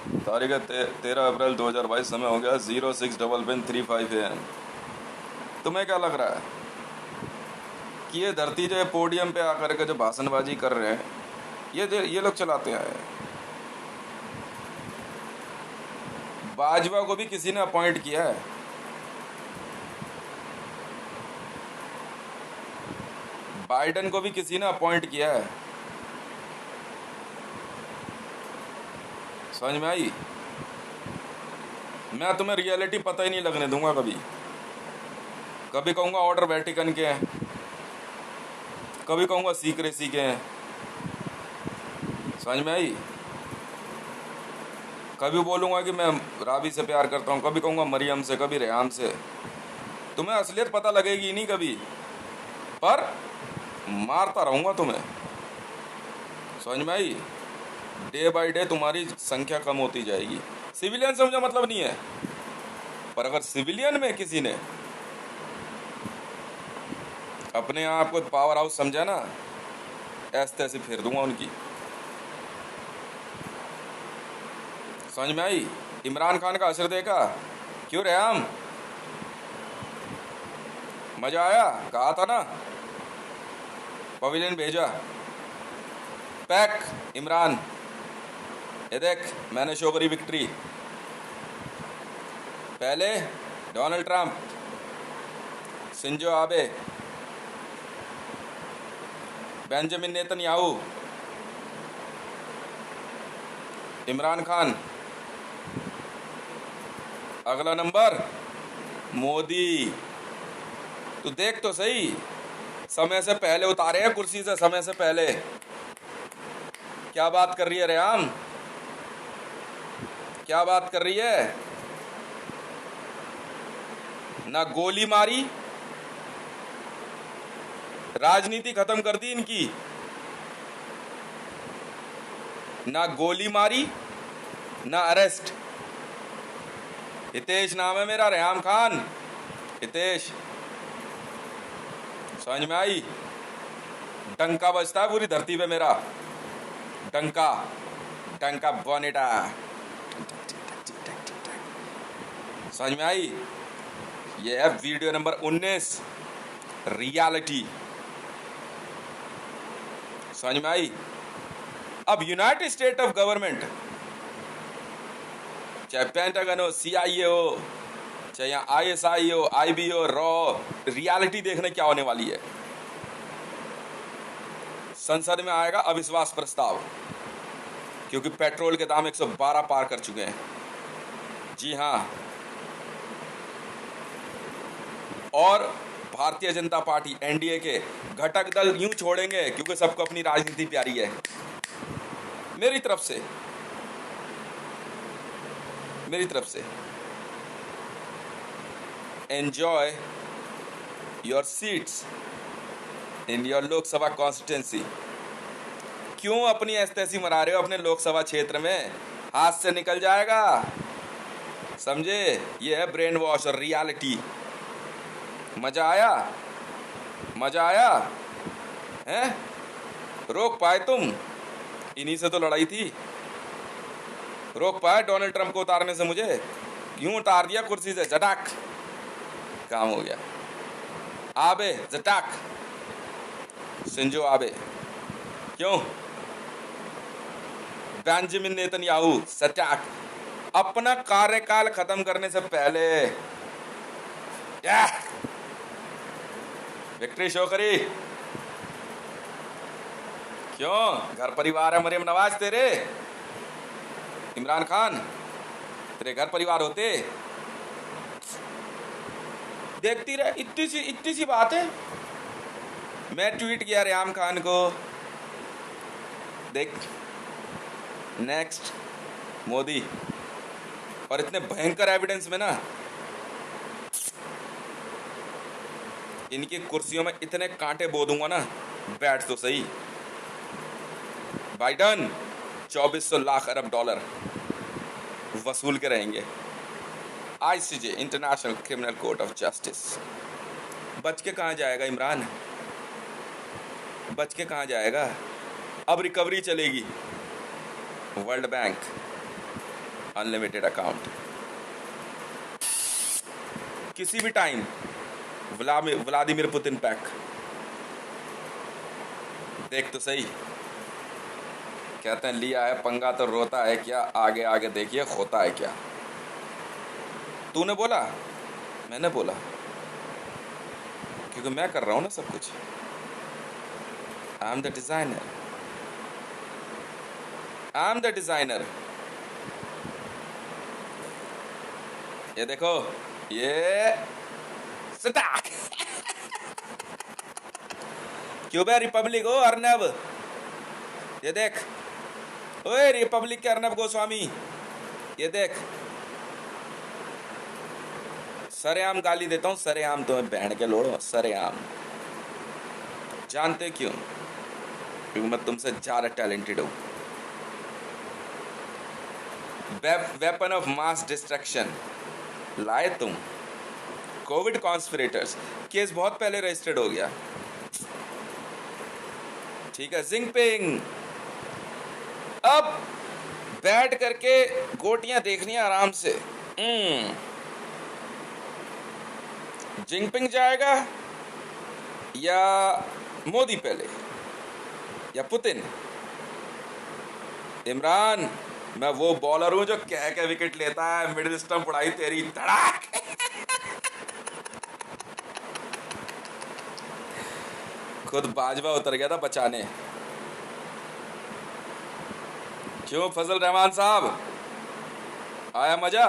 तारीख है 13 अप्रैल 2022। समय हो गया 06:55 AM। तुम्हें क्या लग रहा है कि ये धरती जो है पोडियम पे आकर के जो भाषणबाजी कर रहे हैं ये लोग चलाते हैं? बाजवा को भी किसी ने अपॉइंट किया है। बाइडन को भी किसी ने अपॉइंट किया है। समझ में आई? मैं तुम्हें रियलिटी पता ही नहीं लगने दूंगा कभी। कभी कहूंगा ऑर्डर वेटिकन के हैं, कभी कहूंगा सीक्रेसी के हैं। समझ में आई? कभी बोलूंगा कि मैं राबी से प्यार करता हूँ, कभी कहूंगा मरियम से, कभी रेहान से। तुम्हें असलियत पता लगेगी नहीं कभी, पर मारता रहूंगा तुम्हें। समझ में आई? डे बाय डे तुम्हारी संख्या कम होती जाएगी। सिविलियन से मुझे मतलब नहीं है, पर अगर सिविलियन में किसी ने अपने आप को पावर हाउस समझा ना, ऐसे तैसे फेर दूंगा उनकी। समझ में आई? इमरान खान का असर देखा? क्यों रेहाम, मजा आया? कहा था ना, पवेलियन भेजा। पैक इमरान, ये देख मैंने शो करी विक्ट्री। पहले Donald Trump, Shinzo Abe, Benjamin Netanyahu, Imran Khan, अगला नंबर मोदी। तू देख तो सही, समय से पहले उतारे हैं कुर्सी से, समय से पहले। क्या बात कर रही है रेहाम, क्या बात कर रही है? ना गोली मारी, राजनीति खत्म कर दी इनकी। ना गोली मारी, ना अरेस्ट। हितेश नाम है मेरा, रेहाम खान, हितेश। समझ में आई? डंका बजता है पूरी धरती पे मेरा, डंका, डंका बोनेटा। समझ में आई? ये है वीडियो नंबर 19, रियलिटी। समझ में आई? अब यूनाइटेड स्टेट ऑफ गवर्नमेंट, चाहे पेंटागन हो, CIA हो, चाहे यहाँ ISI हो, IB हो, रॉ, रियलिटी देखने क्या होने वाली है। संसद में आएगा अविश्वास प्रस्ताव, क्योंकि पेट्रोल के दाम 112 पार कर चुके हैं। जी हाँ, और भारतीय जनता पार्टी NDA के घटक दल यूं छोड़ेंगे क्योंकि सबको अपनी राजनीति प्यारी है। मेरी तरफ से, मेरी तरफ से enjoy your seats in your Lok Sabha constituency. क्यों अपनी ऐसी मरा रहे हो अपने लोकसभा क्षेत्र में? हाथ से निकल जाएगा, समझे? ये है ब्रेन वॉश और रियलिटी। मजा आया? मजा आया हैं? रोक पाए तुम? इन्हीं से तो लड़ाई थी। रोक पाए डोनाल्ड ट्रंप को उतारने से मुझे? क्यों उतार दिया कुर्सी से, झटाक, काम हो गया। आबे झटाक, शिंजो आबे। क्यों? बेंजामिन नेतन्याहू सटाक। अपना कार्यकाल खत्म करने से पहले विक्ट्री शो करी। क्यों? घर परिवार है मरियम नवाज तेरे, इमरान खान तेरे घर परिवार होते। देखती रहे, इतनी सी बात है। मैं ट्वीट किया रेहाम खान को, देख नेक्स्ट मोदी, और इतने भयंकर एविडेंस में ना, इनकी कुर्सियों में इतने कांटे बो दूंगा ना, बैठ तो सही। बाइडन 2400 लाख अरब डॉलर वसूल के रहेंगे। ICJ, international criminal court of justice. बच के कहाँ जाएगा इमरान, बच के कहाँ जाएगा? अब रिकवरी चलेगी। वर्ल्ड बैंक, अनलिमिटेड अकाउंट, किसी भी टाइम व्लादिमीर पुतिन पैक। देख तो सही, कहते हैं लिया है पंगा तो रोता है क्या, आगे आगे देखिए होता है क्या। तूने बोला, मैंने बोला, क्योंकि मैं कर रहा हूं ना सब कुछ। I am the designer, I am the designer. ये देखो, ये स्टाक क्यूबा रिपब्लिक हो अर्नब, ये देख, ओए रिपब्लिक के अर्नब गोस्वामी, ये देख, सरेआम गाली देता हूं, सरेआम तुम्हें बहन के लोड़ो, सरेआम। जानते क्यों? क्योंकि मैं तुमसे ज्यादा टैलेंटेड हूं। वेपन ऑफ मास डिस्ट्रक्शन लाए तुम। कोविड कॉन्स्पिरेटर्स केस बहुत पहले रजिस्टर्ड हो गया, ठीक है। जिनपिंग, अब बैठ करके गोटियां देखनी है आराम से। जिनपिंग जाएगा या मोदी पहले या पुतिन? इमरान, मैं वो बॉलर हूं जो कह के विकेट लेता है, मिडिल स्टंप उड़ाई तेरी धड़ाक। खुद बाजवा उतर गया था बचाने। क्यों फजल रहमान साहब, आया मजा?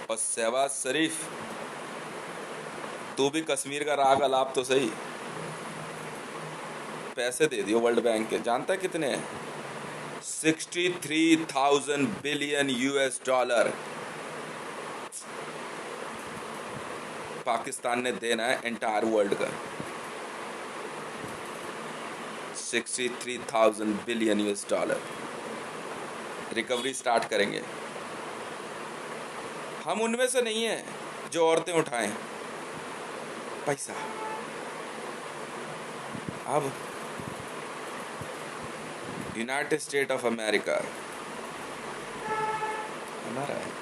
और शहबाज शरीफ, तू भी कश्मीर का राग अलाप तो सही। पैसे दे दियो वर्ल्ड बैंक के, जानता है कितने हैं? 63,000 बिलियन यूएस डॉलर पाकिस्तान ने देना है एंटायर वर्ल्ड का। 63,000 billion US dollar. Recovery start करेंगे। हम उनमें से नहीं हैं जो औरतें उठाएं पैसा। अब यूनाइटेड स्टेट ऑफ अमेरिका हमारा है।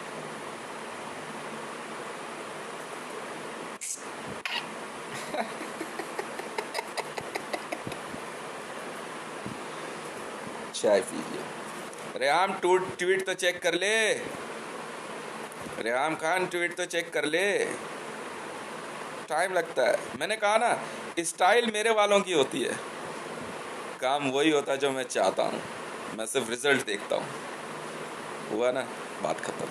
चाय पीजिए। रेहाम ट्वीट तो चेक कर ले, रेहाम खान ट्वीट तो चेक कर ले। टाइम लगता है, मैंने कहा ना, स्टाइल मेरे वालों की होती है, काम वही होता है जो मैं चाहता हूँ, मैं सिर्फ रिजल्ट देखता हूँ। हुआ ना, बात खत्म,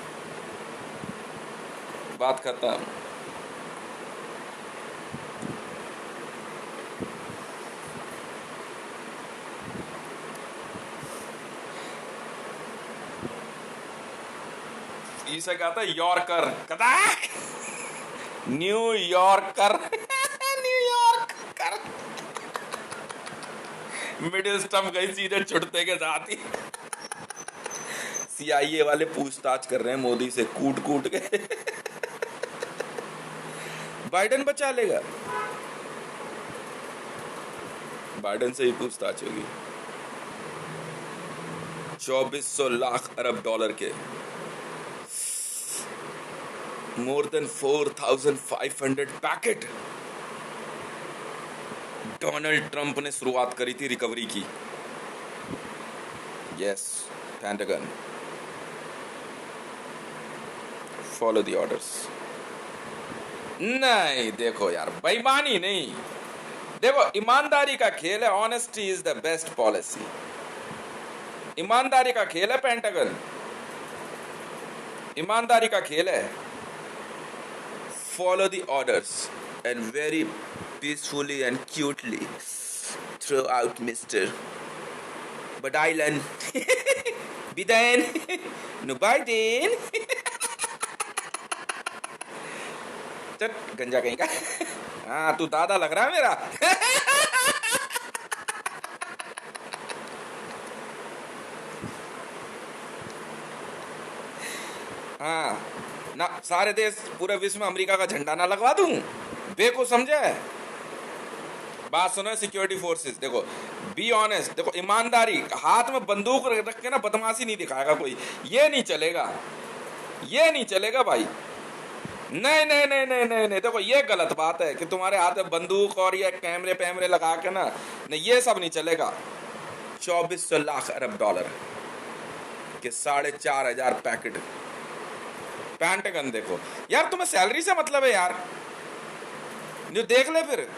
बात खत्म। इसे कहता है यॉर्कर, कदाक न्यूयॉर्कर। न्यूयॉर्कर मिडिल स्टंप गई सीधे छुटते के साथ ही। सीआईए वाले पूछताछ कर रहे हैं मोदी से कूट कूट के। बाइडेन बचा लेगा, बाइडेन से ही पूछताछ होगी। 2400 लाख अरब डॉलर के, more than 4,500 packet Donald Trump ने शुरुआत करी थी रिकवरी की। Yes, pentagon, follow the orders. नहीं देखो यार, बेईमानी नहीं, देखो ईमानदारी का खेल है। Honesty is the best policy. ईमानदारी का खेल है पेंटागन, ईमानदारी का खेल है। Follow the orders and very peacefully and cutely throw out Mr. Biden. Biden. No Biden. चल गंजा कहीं का। हाँ तू दादा लग रहा है मेरा। हाँ ना, सारे देश पूरे विश्व में अमेरिका का झंडा ना लगवा दूं, बेको समझे। बात सुनो सिक्योरिटी फोर्सेस, देखो बी ऑनेस्ट, देखो ईमानदारी, हाथ में बंदूक रख के ना बदमाशी नहीं दिखाएगा कोई, ये नहीं चलेगा, ये नहीं चलेगा भाई। नहीं नहीं नहीं नहीं नहीं नहीं, देखो ये गलत बात है कि तुम्हारे हाथ में बंदूक और ये कैमरे पैमरे लगा के ना, नहीं ये सब नहीं चलेगा। 2400 लाख अरब डॉलर के 4,500 पैकेट पेंटागन। देखो यार, तुम्हें सैलरी से मतलब है यार, जो देख ले फिर,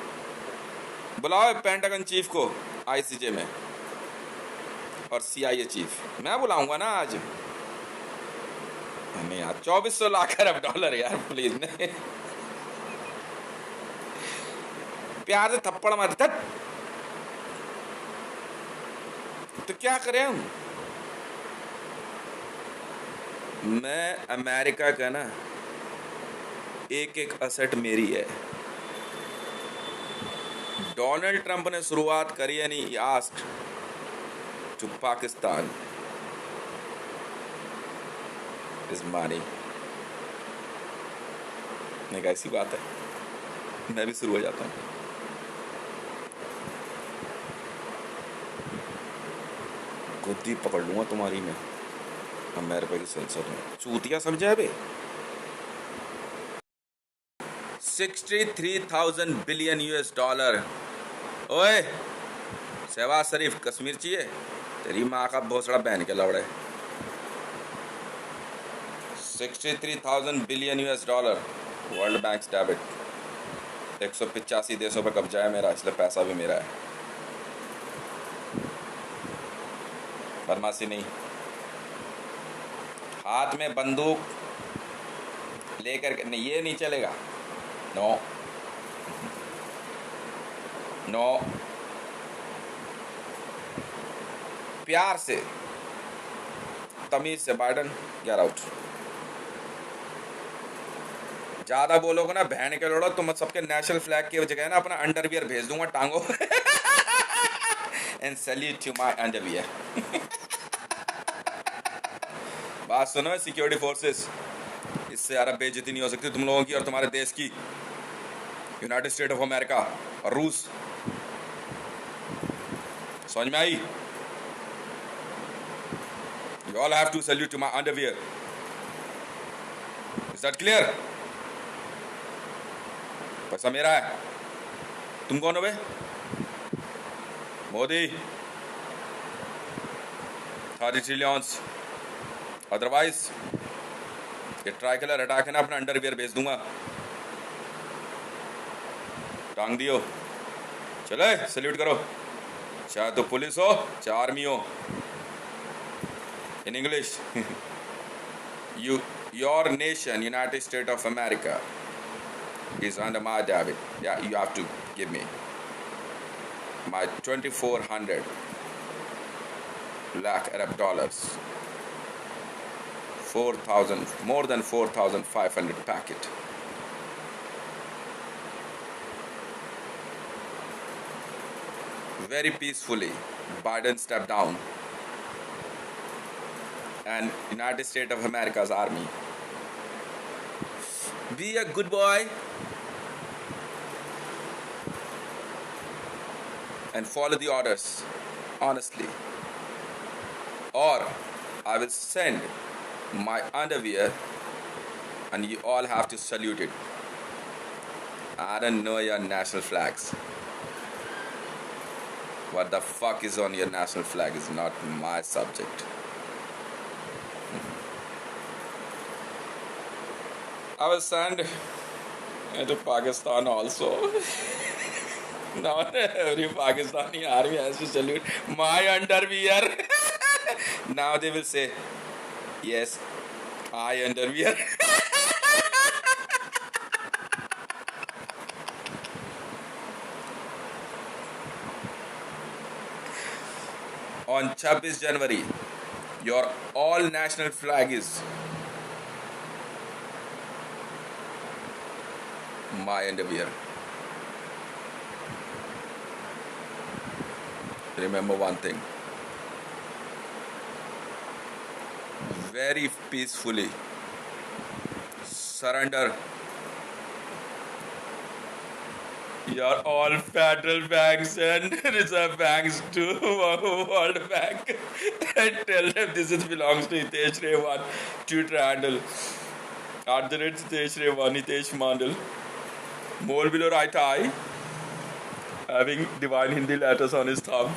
बुलाओ पेंटागन चीफ को आईसीजे में, और सीआईए चीफ मैं बुलाऊंगा ना आज। नहीं यार, 2400 लाख अरब डॉलर यार, प्लीज नहीं, प्यार से थप्पड़ मार धत। तो क्या करें हम? मैं अमेरिका का ना एक एक असेट मेरी है। डोनाल्ड ट्रंप ने शुरुआत करी है, नहीं asked to Pakistan is money. नहीं, ऐसी बात है, मैं भी शुरू हो जाता हूं। गुद्दी पकड़ लूंगा तुम्हारी मैं अमेरिका की संसद में, चूतिया समझा है बे। 63,000 बिलियन यूएस डॉलर। ओए शहबाज शरीफ, कश्मीर चाहिए? तेरी माँ का भोसड़ा बहन के लौड़े। 63,000 billion US dollar, world bank debit. 185 देशों पर कब्जा है मेरा, इसलिए पैसा भी मेरा है। बदमाशी नहीं, हाथ में बंदूक लेकर के नहीं, ये नहीं चलेगा। नो नो, प्यार से, तमीज से, बाइडन गेट आउट। ज्यादा बोलोगे ना बहन के लोड़ो, तुम सबके नेशनल फ्लैग की जगह ना अपना अंडरवियर भेज दूंगा टांगो and salute to my underwear. बात सुनो सिक्योरिटी फोर्सेस, इससे यार बेइज्जती नहीं हो सकती तुम लोगों की और तुम्हारे देश की। यूनाइटेड स्टेट ऑफ अमेरिका और रूस, समझ में आई? You all have to salute to my underwear. Is that clear? पैसा मेरा है। तुम कौन हो बे? मोदी। 30 ट्रिलियंस। अदरवाइज ये ट्राई कलर हटा के ना अपना अंडरवियर भेज दूंगा, टांग दियो। चले सल्यूट करो, चाहे तो पुलिस हो चाहे आर्मी हो। In English, your nation, United States of America, is under my debit. Yeah, you have to give me my 2,400 lakh Arab dollars, 4,000, more than 4,500 packet. Very peacefully, Biden stepped down, and United States of America's army. Be a good boy and follow the orders honestly, or I will send my underwear and you all have to salute it. I don't know your national flags. What the fuck is on your national flag is not my subject. I will send to Pakistan also. Now every Pakistani army has to salute my underwear. Now they will say, yes, I underwear. On 26 January, your all national flag is my underwear. Remember one thing, very peacefully surrender Your all federal banks and reserve banks to World Bank and tell them this is belongs to Hitesh Rewan. Twitter handle @Hitesh Rewan, Hitesh Mandal. Mole below right eye, having divine Hindi letters on his thumb.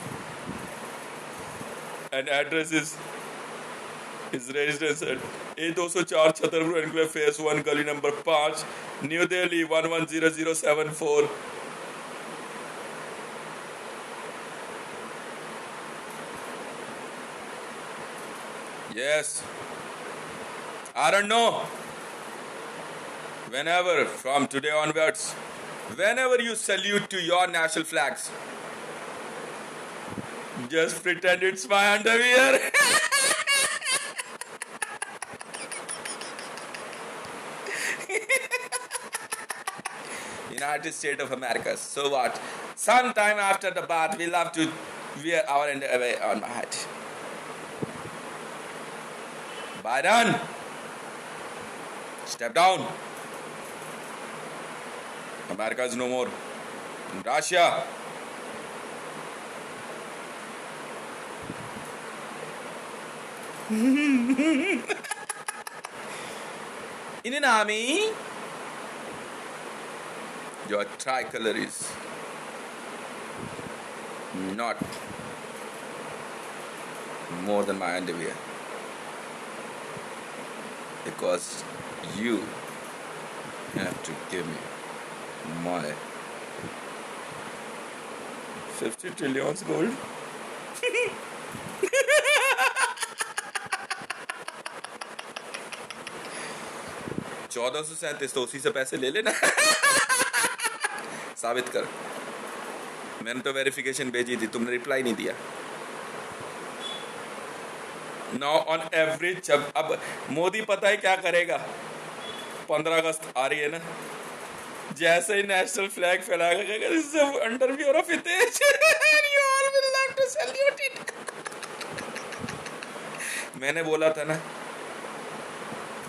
And address is residence at A204 Chhatarpur Enclave Phase 1 Gully number 5, New Delhi 110074. Yes, I don't know. Whenever, from today onwards, whenever you salute to your national flags, just pretend it's my underwear. United States of America. So what? Sometime after the bath, we love to wear our underwear on my head. Biden, step down. America is no more. Russia. In an army, your tricolor is not more than my underwear, because you have to give me my 50 trillions gold. 1437 तो उसी से पैसे ले लेना। साबित कर। मैंने तो वेरिफिकेशन भेजी थी, तुमने रिप्लाई नहीं दिया। नाउ ऑन एवरेज, जब अब मोदी पता है क्या करेगा, 15 अगस्त आ रही है ना, जैसे ही नेशनल फ्लैग फैलाएगा, this is underwear of Hitesh and you all will love to salute it. मैंने बोला था ना,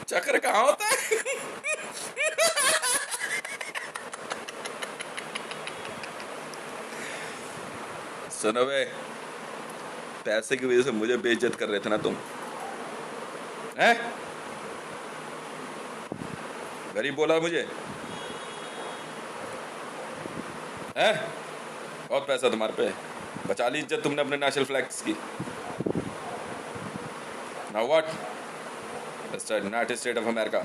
चक्र कहाँ होता है? सुनो बे, पैसे की वजह से मुझे बेइज्जत कर रहे थे ना तुम, हैं? गरीब बोला मुझे, हैं? बहुत पैसा तुम्हारे पे, बचा ली इज्जत तुमने अपने नेशनल फ्लैग्स की। Now what? Mr. United States of America.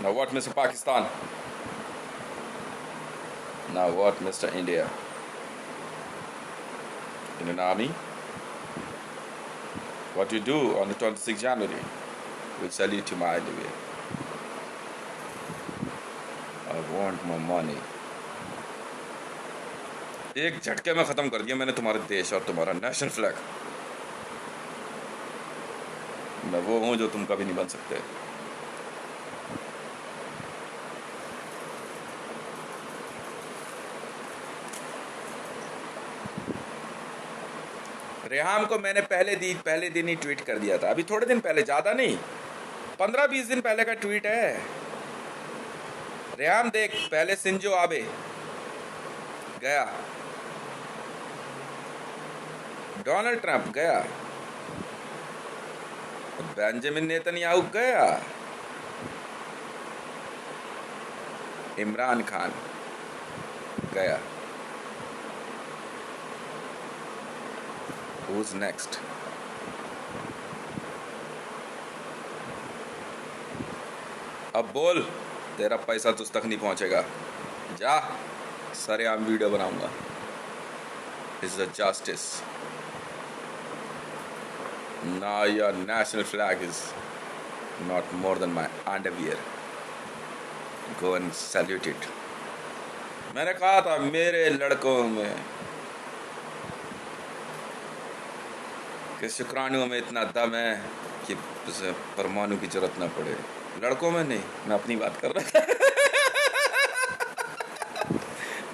Now what, Mr. Pakistan? Now what, Mr. India? In an army? What you do on the 26th January will salute to my underwear. I want my money. एक झटके में खत्म कर दिया मैंने तुम्हारे देश और तुम्हारा नेशनल फ्लैग। मैं वो हूं जो तुम कभी नहीं बन सकते। रेहाम को मैंने पहले दिन ही ट्वीट कर दिया था, अभी थोड़े दिन पहले, ज्यादा नहीं, 15-20 दिन पहले का ट्वीट है। रेहाम देख, पहले शिंजो आबे गया, डोनाल्ड ट्रंप गया, बेंजामिन नेतन्याहू गया, इमरान खान गया। Who's next? अब बोल, तेरा पैसा तुझ तक नहीं पहुंचेगा। जा, सरेआम वीडियो बनाऊंगा। It's a justice. Now your national flag is not more than my underwear. Go and salute it. मैंने कहा था मेरे लड़कों में कि शुक्राणुओं में इतना दम है कि उसे परमाणु की जरूरत ना पड़े। लड़कों में नहीं, मैं अपनी बात कर रहा था।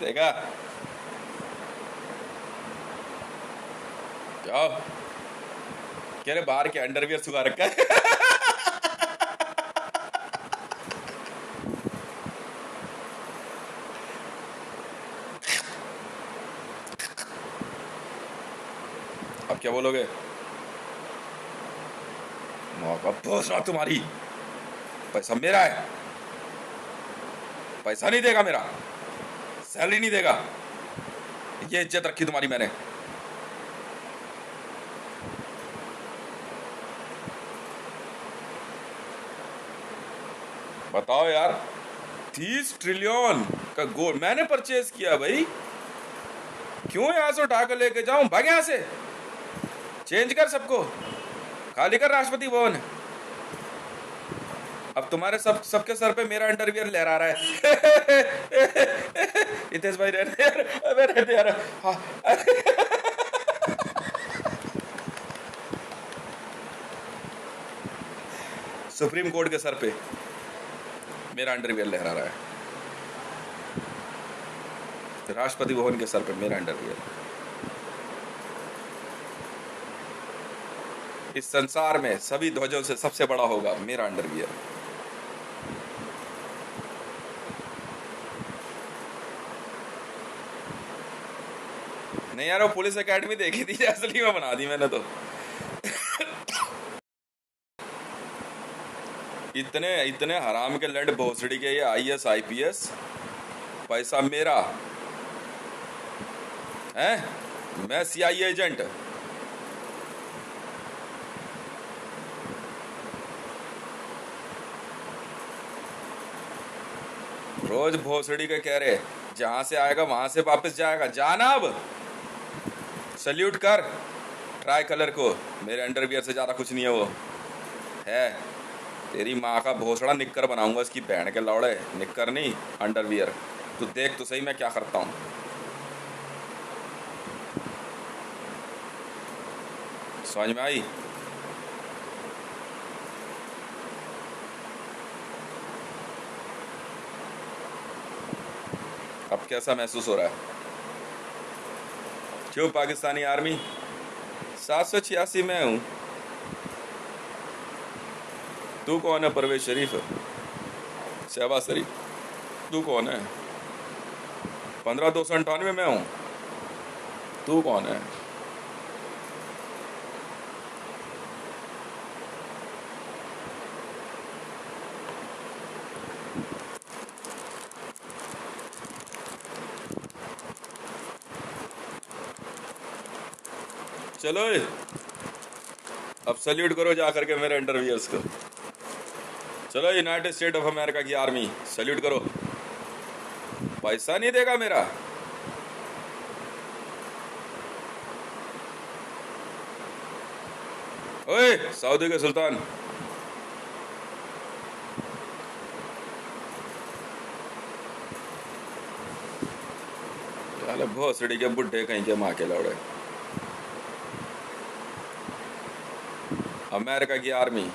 देखा? जाओ, कह रहे बाहर के अंडरवियर सुखा रखा है। बोलोगे? मौका भोसड़ा तुम्हारी, पैसा मेरा है, पैसा नहीं देगा मेरा, सैलरी नहीं देगा, ये इज्जत रखी तुम्हारी मैंने। बताओ यार, 30 ट्रिलियन का गोल्ड मैंने परचेज किया भाई, क्यों यहां से उठा कर लेके जाऊं? भाग यहां से, चेंज कर सबको, खाली कर राष्ट्रपति भवन। अब तुम्हारे सबके सर पे मेरा अंडरवियर लहरा रहा है। हितेश भाई रहते यार, अबे रहते यार। हाँ। सुप्रीम कोर्ट के सर पे मेरा अंडरवियर लहरा रहा है, राष्ट्रपति भवन के सर पे मेरा अंडरवियर। इस संसार में सभी ध्वजों से सबसे बड़ा होगा मेरा अंडरवियर। नहीं यार, वो पुलिस एकेडमी देखी थी, असली में बना दी मैंने तो। इतने इतने हराम के लंड भोसड़ी के ये IAS IPS, पैसा मेरा है, मैं CIA एजेंट। रोज भोसड़ी के कह रहे, जहां से आएगा वहां से वापस जाएगा। जाना अब, सल्यूट कर ट्राई कलर को, मेरे अंडरवियर से ज्यादा कुछ नहीं है वो। है तेरी माँ का भोसड़ा निक्कर बनाऊंगा इसकी बहन के लौड़े, निक्कर नहीं अंडरवियर। तू देख तो सही मैं क्या करता हूँ। समझ में आई? अब कैसा महसूस हो रहा है? क्यों पाकिस्तानी आर्मी 786 में हूँ। तू कौन है? परवेज शरीफ, शहबाज शरीफ, तू कौन है? 15,298 में हूँ, तू कौन है? चलो अब सल्यूट करो जा करके मेरे अंडरवियर्स को। चलो यूनाइटेड स्टेट ऑफ अमेरिका की आर्मी, सल्यूट करो। पैसा नहीं देगा मेरा, ओए सऊदी के सुल्तान। चलो भोसड़ी के बुढ़े कहीं के माँ के लौड़े। अमेरिका की आर्मी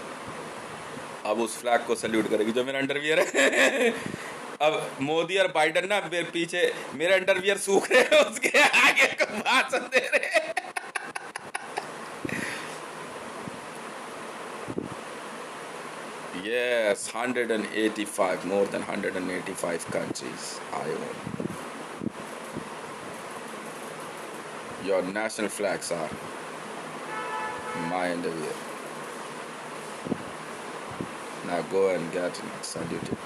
अब उस फ्लैग को सल्यूट करेगी जो मेरा अंडरवियर है। अब मोदी और बाइडन ना मेरे पीछे, मेरे अंडरवियर सूख रहे हैं, उसके आगे को भाषण दे रहे हैं। Yes, 185, more than 185 countries I own. Your national flags are my underwear. Now go and get saluted.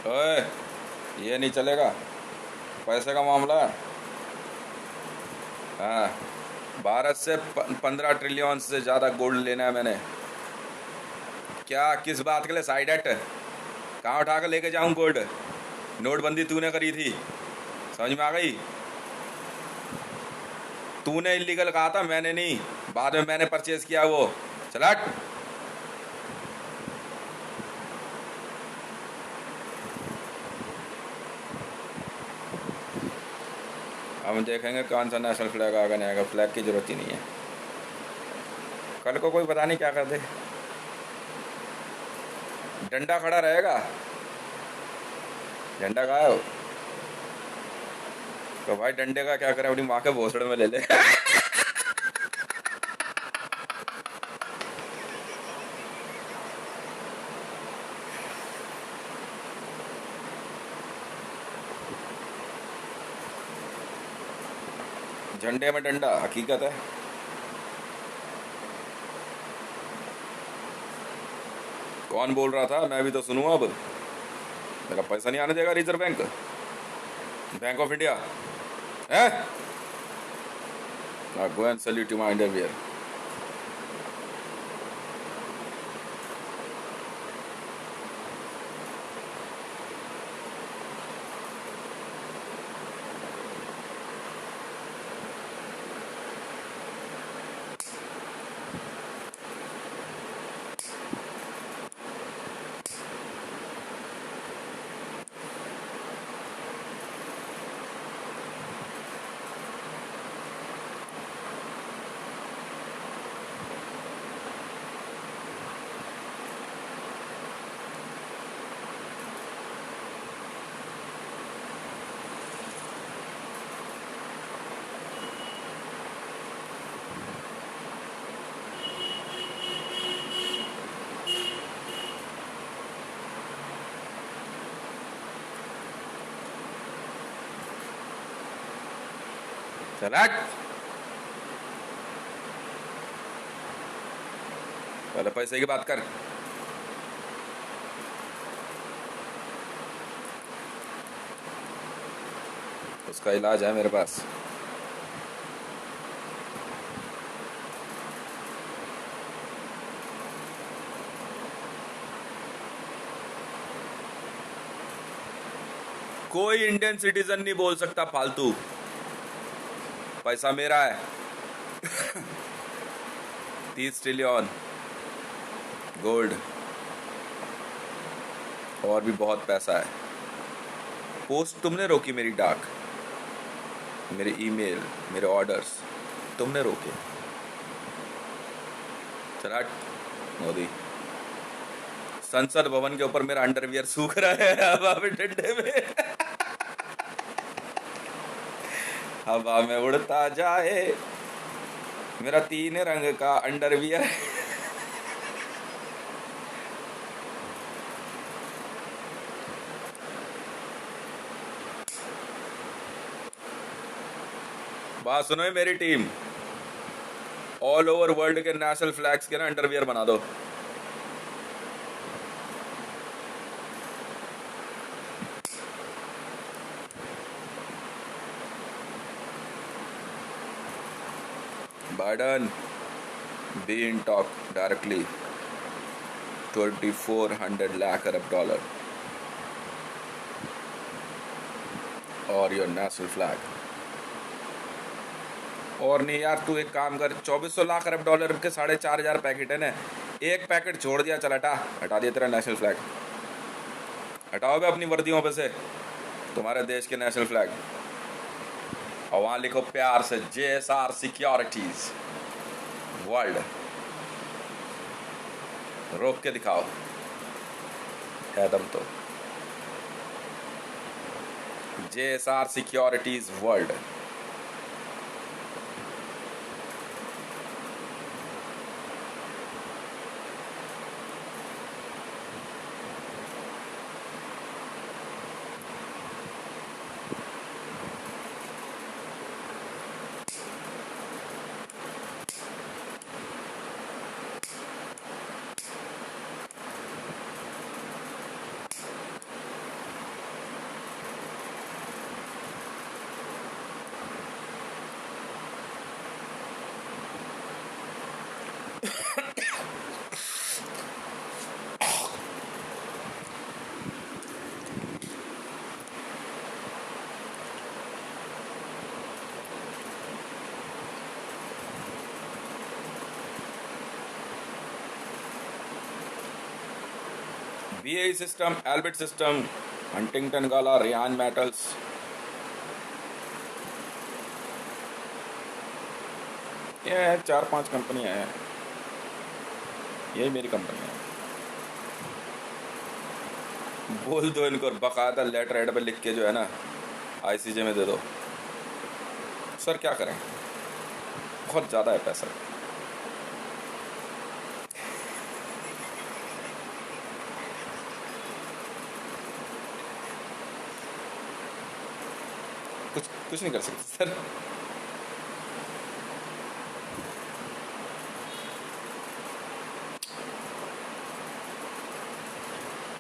ओए, ये नहीं चलेगा, पैसे का मामला है। हाँ, भारत से 15 ट्रिलियन से ज़्यादा गोल्ड लेना है मैंने। क्या, किस बात के लिए? Side act? कहाँ उठा कर लेके जाऊँ गोल्ड? नोटबंदी तूने करी थी, समझ में आ गई? तूने इलीगल कहा था, मैंने नहीं, बाद में मैंने परचेज किया वो। चला हम देखेंगे कौन सा नेशनल फ्लैग आएगा, नहीं आएगा। फ्लैग की जरूरत ही नहीं है। कल को कोई पता नहीं क्या कर दे। डंडा खड़ा रहेगा, झंडा गायब। तो भाई डंडे का क्या करे, अपनी माँ के भोसड़े में ले ले। झंडे में डंडा हकीकत है। कौन बोल रहा था, मैं भी तो सुनूं अब। मेरा पैसा नहीं आने देगा reserve bank, bank of India है। Go and salute to my underwear. चला, पहले पैसे की बात कर। उसका इलाज है मेरे पास। कोई इंडियन सिटीजन नहीं बोल सकता फालतू। पैसा मेरा है। 30 ट्रिलियन गोल्ड, और भी बहुत पैसा है। पोस्ट तुमने रोकी, मेरी डाक, मेरे ईमेल, मेरे ऑर्डर्स तुमने रोके। चला मोदी, संसद भवन के ऊपर मेरा अंडरवियर सूख रहा है हवा में, ठंडे में। हवा में उड़ता जाए मेरा 3 रंग का अंडरवियर। बात सुनो है मेरी टीम, ऑल ओवर वर्ल्ड के नेशनल फ्लैग्स के ना अंडरवियर बना दो। Biden be in talk directly, 2400 lakh Arab dollar or your national flag। और नहीं यार, तू एक काम कर, 2400 लाख अरब डॉलर के 4500 पैकेट है ना, एक पैकेट छोड़ दिया, चल हटा दिया तेरा नेशनल फ्लैग। हटाओ बे अपनी वर्दियों पे से तुम्हारे देश के नेशनल फ्लैग, और वहां लिखो प्यार से JSR सिक्योरिटीज वर्ल्ड। रोक के दिखाओ, है दम तो। JSR securities world. BAE system, Elbit system, Huntington Ingalls, Rheinmetall, ये 4-5 कंपनियां हैं। यही मेरी कंपनी है। बोल दो इनको, बकायदा लेटर हेड पे लिख के जो है ना आईसीजे में दे दो। सर क्या करें, बहुत ज़्यादा है पैसा। कुछ कुछ नहीं कर सकते सर।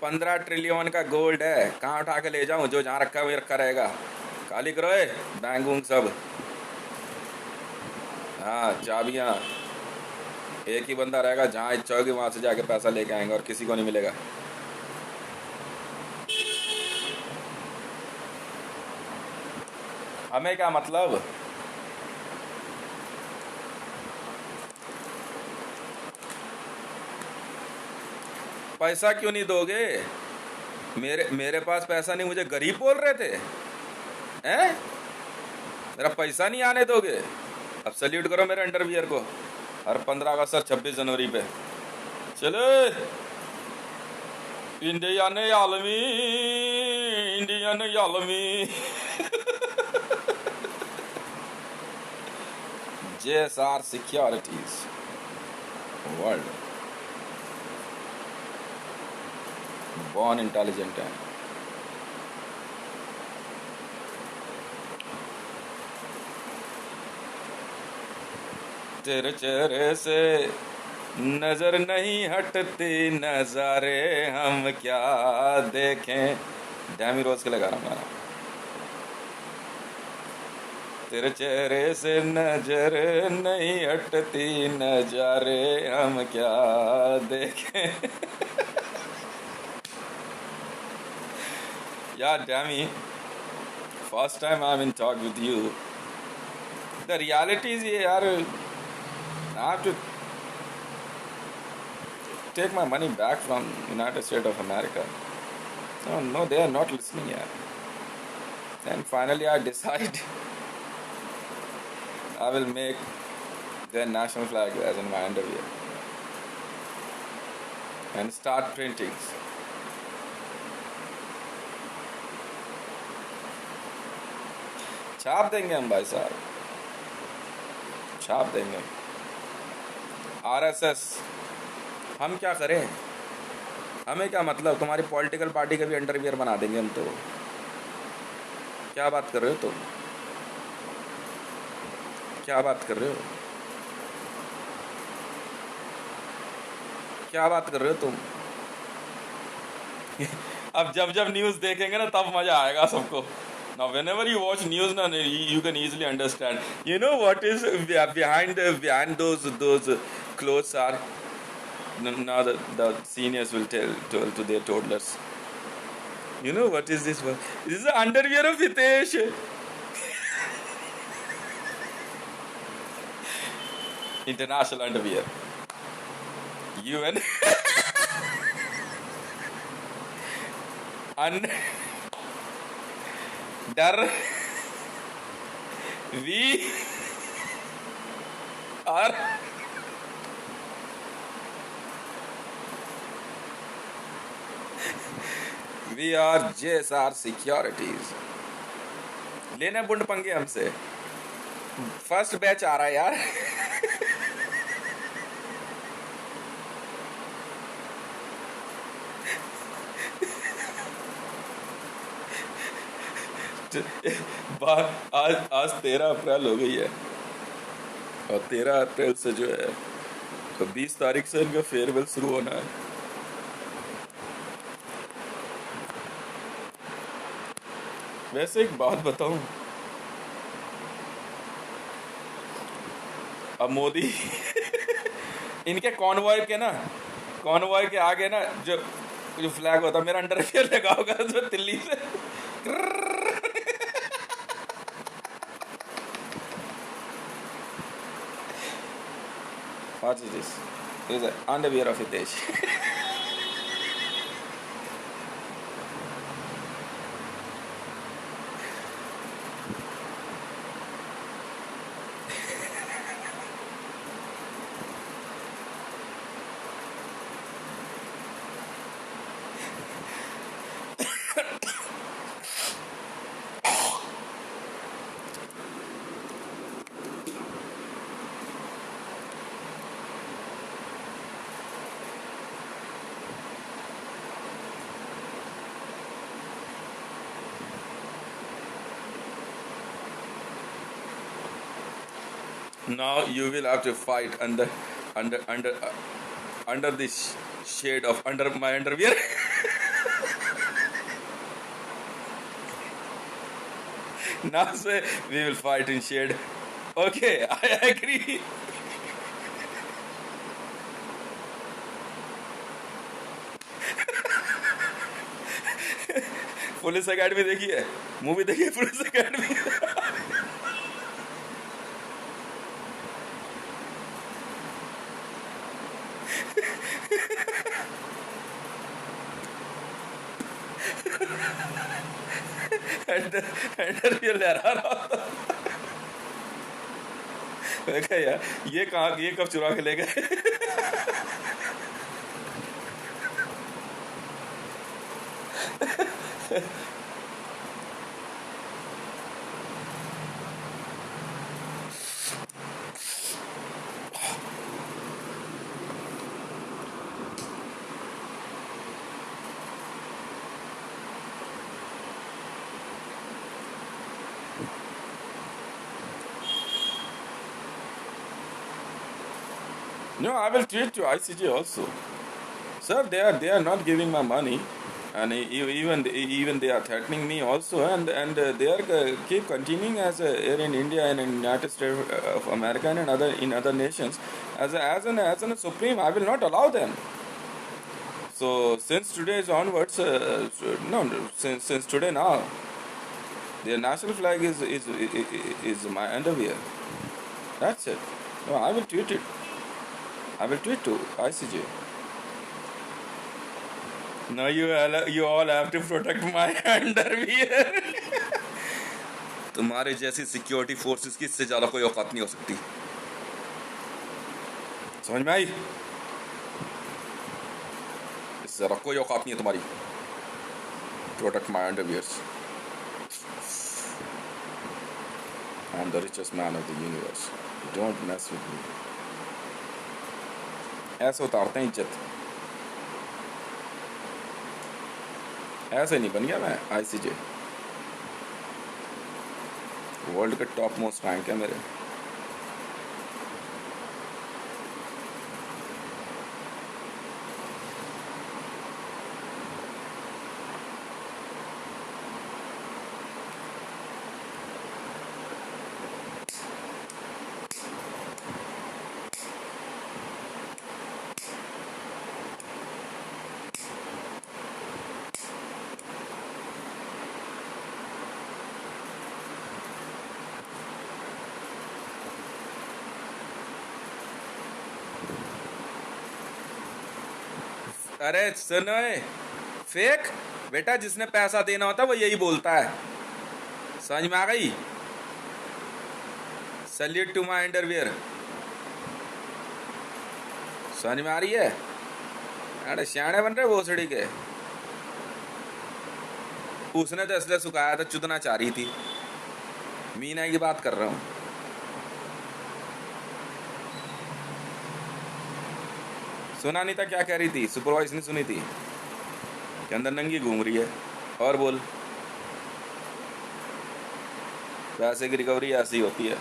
15 ट्रिलियन का गोल्ड है, कहाँ उठा के ले जाऊं? जो जहाँ रखा है वही रखा रहेगा। खाली करो बैंक वूंग सब। हाँ, चाबियाँ एक ही बंदा रहेगा, जहाँ इच्छा होगी वहाँ से जाके पैसा लेके आएंगे और किसी को नहीं मिलेगा। हमें क्या मतलब? पैसा क्यों नहीं दोगे? मेरे मेरे पास पैसा नहीं, मुझे गरीब बोल रहे थे हैं? मेरा पैसा नहीं आने दोगे? अब सल्यूट करो मेरे अंडरवियर को हर 15 अगस्त और 26 जनवरी पे। चलो इंडिया ने आलमी, इंडिया ने आलमी। JSR securities world born intelligent है। तेरे चेहरे से नजर नहीं हटती, नजारे हम क्या देखें। डैमी रोज के लगा रहा हूँ गाना। तेरे चेहरे से नजर नहीं हटती, नजारे हम क्या देखें। Yeah, Dammy, first time I'm in talk with you. The reality is, yaar, I have to take my money back from United States of America. No, they are not listening, yaar. And finally, I decide I will make their national flag as in my underwear and start printing. छाप देंगे हम भाई साहब, छाप देंगे। RSS हम क्या करें? हमें क्या मतलब? तुम्हारी पॉलिटिकल पार्टी का भी अंडरवियर बना देंगे हम तो। क्या बात कर रहे हो तुम? क्या बात कर रहे हो? क्या बात कर रहे हो तुम? अब जब जब न्यूज़ देखेंगे ना तब मजा आएगा सबको। Now, whenever you watch news, now you can easily understand. You know what is behind those clothes are. Now the seniors will tell to their toddlers. You know what is this one? This is the underwear of Hitesh. International underwear. UN. डर we are JSR securities. लेना बुंड पंगे हमसे। First batch आ रहा है यार। आज 13 अप्रैल हो गई है और 13 अप्रैल से जो है तो 20 तारीख से इनका फेयरवेल शुरू होना है। वैसे एक बात बताऊं, अब मोदी इनके कॉन्वॉय के आगे ना जो फ्लैग होता, मेरा अंडरवियर लगा होगा जो दिल्ली से What is this? This is the underwear of Hitesh. Now you will have to fight under under uh, under this shade of under my underwear. Now say we will fight in shade. Okay, I agree. Police academy देखी है? Movie देखी है police academy? Interview लहरा रहा था। देखा यार, ये कब चुरा के ले गए? No, I will tweet to ICJ also. Sir, they are not giving my money, and even they are threatening me also, and they are keep continuing as here in India and in United States of America and other nations as an supreme. I will not allow them. So since today is onwards, no, since today now, their national flag is my underwear. That's it. No, I will tweet it. I will tweet to ICJ. No, you all have to protect my underwear. तुम्हारे जैसी security forces की इससे ज्यादा कोई औकात नहीं हो सकती। समझ में आई? इससे ज्यादा कोई औकात नहीं है तुम्हारी। Protect my underwears. I am the richest man of the universe. Don't mess with me. ऐसे उतारते हैं इज्जत। ऐसे नहीं बन गया मैं ICJ। वर्ल्ड के टॉप मोस्ट रैंक है मेरे। अरे सुनो, फेक बेटा, जिसने पैसा देना होता है वो यही बोलता है। समझ में आ गई? Salute to my underwear. समझ में आ रही है? अरे सियाणे बन रहे भोसड़ी के। उसने तो इसलिए सुखाया था, चुदना चाह रही थी। मीना की बात कर रहा हूँ। सुना नहीं था क्या कह रही थी? सुपरवाइज नहीं सुनी थी कि अंदर नंगी घूम रही है। और बोल, पैसे की रिकवरी ऐसी होती है।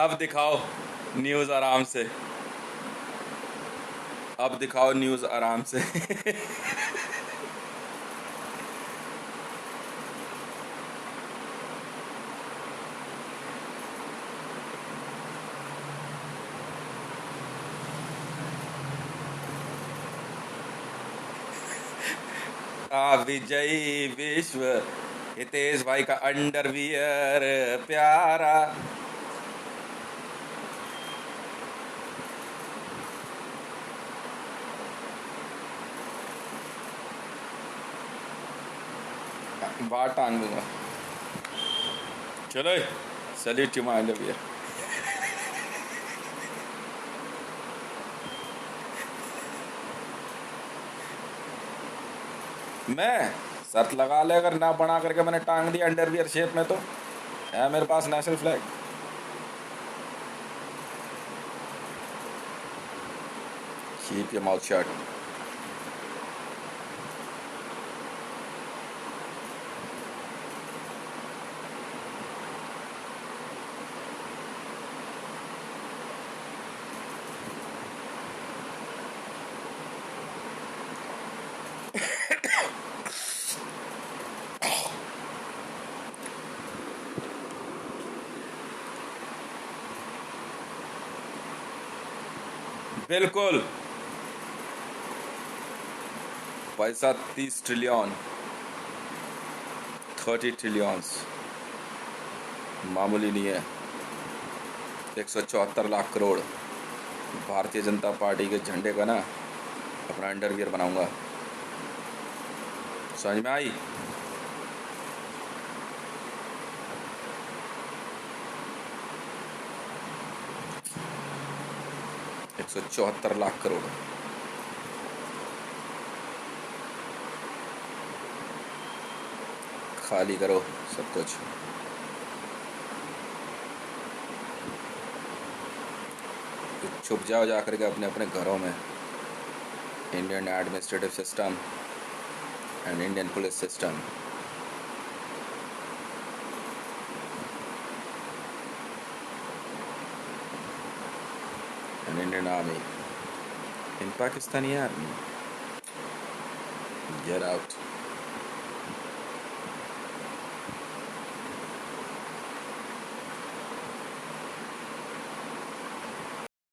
अब दिखाओ न्यूज़ आराम से। अब दिखाओ न्यूज़ आराम से। विजयी विश्व हितेश भाई का अंडरवियर प्यारा। बाहर टांग दूंगा। चलो, सैल्यूट टू माय अंडरवियर। मैं शर्त लगा ले, अगर ना बना करके मैंने टांग दिया अंडरवियर शेप में, तो है मेरे पास national flag. Keep your mouth shut. बिल्कुल, पैसा 30 ट्रिलियन, 30 ट्रिलियंस मामूली नहीं है। 174 लाख करोड़। भारतीय जनता पार्टी के झंडे का ना अपना अंडरवियर बनाऊंगा। समझ में आई? एक 174 लाख करोड़। खाली करो सब कुछ। छुप जाओ जाकर के अपने अपने घरों में। Indian administrative system and Indian police system, and Indian army in Pakistani army, get out.